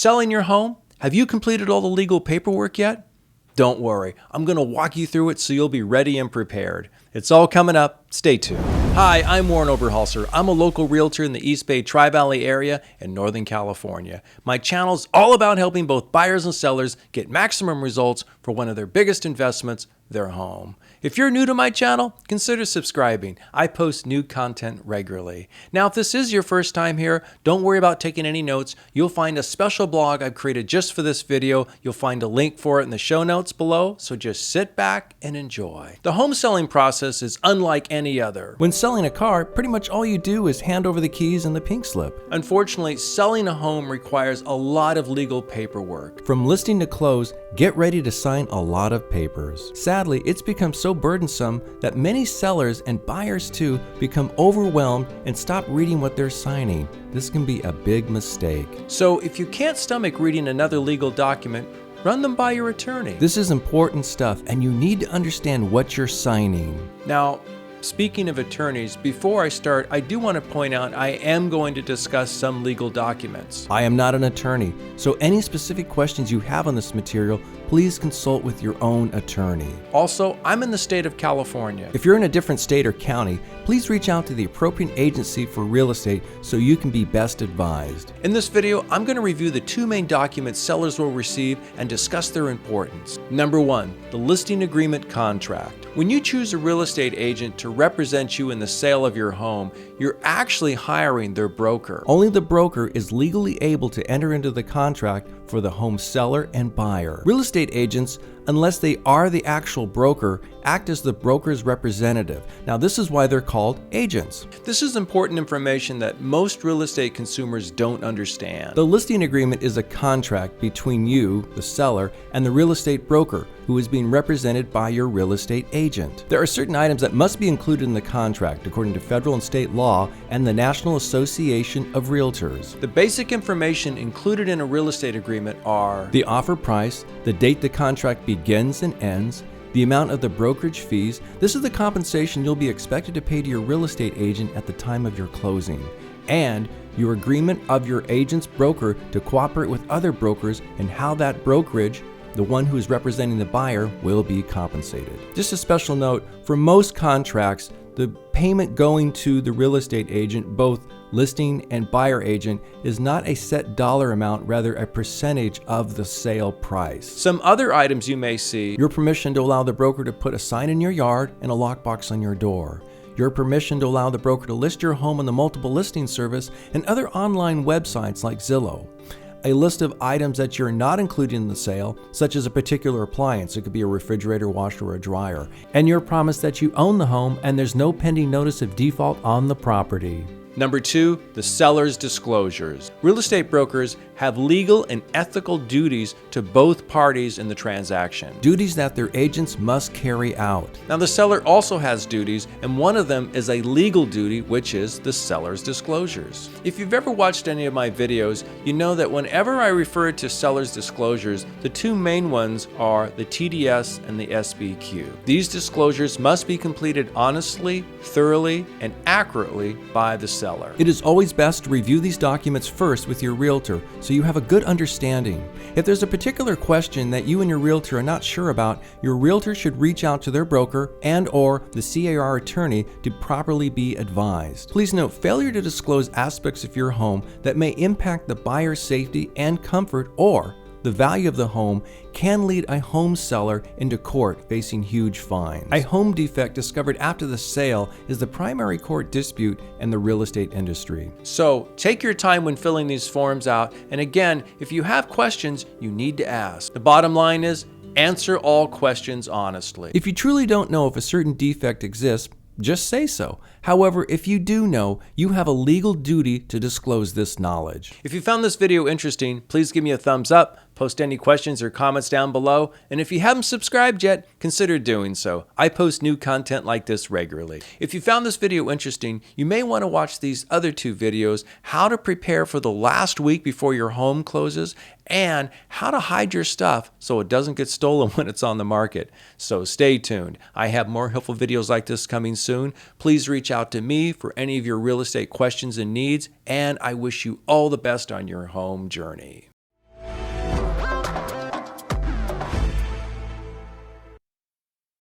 selling your home? Have you completed all the legal paperwork yet? Don't worry, I'm going to walk you through it so you'll be ready and prepared. It's all coming up. Stay tuned. Hi, I'm Warren Oberholser. I'm a local realtor in the East Bay Tri-Valley area in Northern California. My channel's all about helping both buyers and sellers get maximum results for one of their biggest investments, their home. If you're new to my channel, consider subscribing. I post new content regularly. Now, if this is your first time here, don't worry about taking any notes. You'll find a special blog I've created just for this video. You'll find a link for it in the show notes below, so just sit back and enjoy. The home selling process is unlike any other. When selling a car, pretty much all you do is hand over the keys and the pink slip. Unfortunately, selling a home requires a lot of legal paperwork. From listing to close, get ready to sign a lot of papers. Sadly, it's become so burdensome that many sellers and buyers too become overwhelmed and stop reading what they're signing. This can be a big mistake. So if you can't stomach reading another legal document, run them by your attorney. This is important stuff and you need to understand what you're signing. Now, speaking of attorneys, before I start, I do want to point out I am going to discuss some legal documents. I am not an attorney, so any specific questions you have on this material, please consult with your own attorney. Also, I'm in the state of California. If you're in a different state or county, please reach out to the appropriate agency for real estate so you can be best advised. In this video, I'm going to review the two main documents sellers will receive and discuss their importance. Number one, the listing agreement contract. When you choose a real estate agent to represent you in the sale of your home, you're actually hiring their broker. Only the broker is legally able to enter into the contract for the home seller and buyer. Real estate agents, unless they are the actual broker, act as the broker's representative. Now, this is why they're called agents. This is important information that most real estate consumers don't understand. The listing agreement is a contract between you, the seller, and the real estate broker, who is being represented by your real estate agent. There are certain items that must be included in the contract according to federal and state law and the National Association of Realtors. The basic information included in a real estate agreement are the offer price, the date the contract begins and ends, the amount of the brokerage fees. This is the compensation you'll be expected to pay to your real estate agent at the time of your closing, and your agreement of your agent's broker to cooperate with other brokers and how that brokerage, the one who is representing the buyer, will be compensated. Just a special note, for most contracts, the payment going to the real estate agent, both listing and buyer agent, is not a set dollar amount, rather a percentage of the sale price. Some other items you may see: your permission to allow the broker to put a sign in your yard and a lockbox on your door, your permission to allow the broker to list your home on the multiple listing service and other online websites like Zillow, a list of items that you're not including in the sale, such as a particular appliance. It could be a refrigerator, washer, or a dryer, and your promise that you own the home and there's no pending notice of default on the property. Number two, the seller's disclosures. Real estate brokers have legal and ethical duties to both parties in the transaction. Duties that their agents must carry out. Now, the seller also has duties, and one of them is a legal duty, which is the seller's disclosures. If you've ever watched any of my videos, you know that whenever I refer to seller's disclosures, the two main ones are the TDS and the SBQ. These disclosures must be completed honestly, thoroughly, and accurately by the seller. It is always best to review these documents first with your realtor so you have a good understanding. If there's a particular question that you and your realtor are not sure about, your realtor should reach out to their broker and/or the CAR attorney to properly be advised. Please note, failure to disclose aspects of your home that may impact the buyer's safety and comfort or the value of the home can lead a home seller into court facing huge fines. A home defect discovered after the sale is the primary court dispute in the real estate industry. So take your time when filling these forms out, and again, if you have questions, you need to ask. The bottom line is, answer all questions honestly. If you truly don't know if a certain defect exists, just say so. However, if you do know, you have a legal duty to disclose this knowledge. If you found this video interesting, please give me a thumbs up, post any questions or comments down below, and if you haven't subscribed yet, consider doing so. I post new content like this regularly. If you found this video interesting, you may want to watch these other two videos: how to prepare for the last week before your home closes, and how to hide your stuff so it doesn't get stolen when it's on the market. So stay tuned. I have more helpful videos like this coming soon. Please reach out to me for any of your real estate questions and needs, and I wish you all the best on your home journey.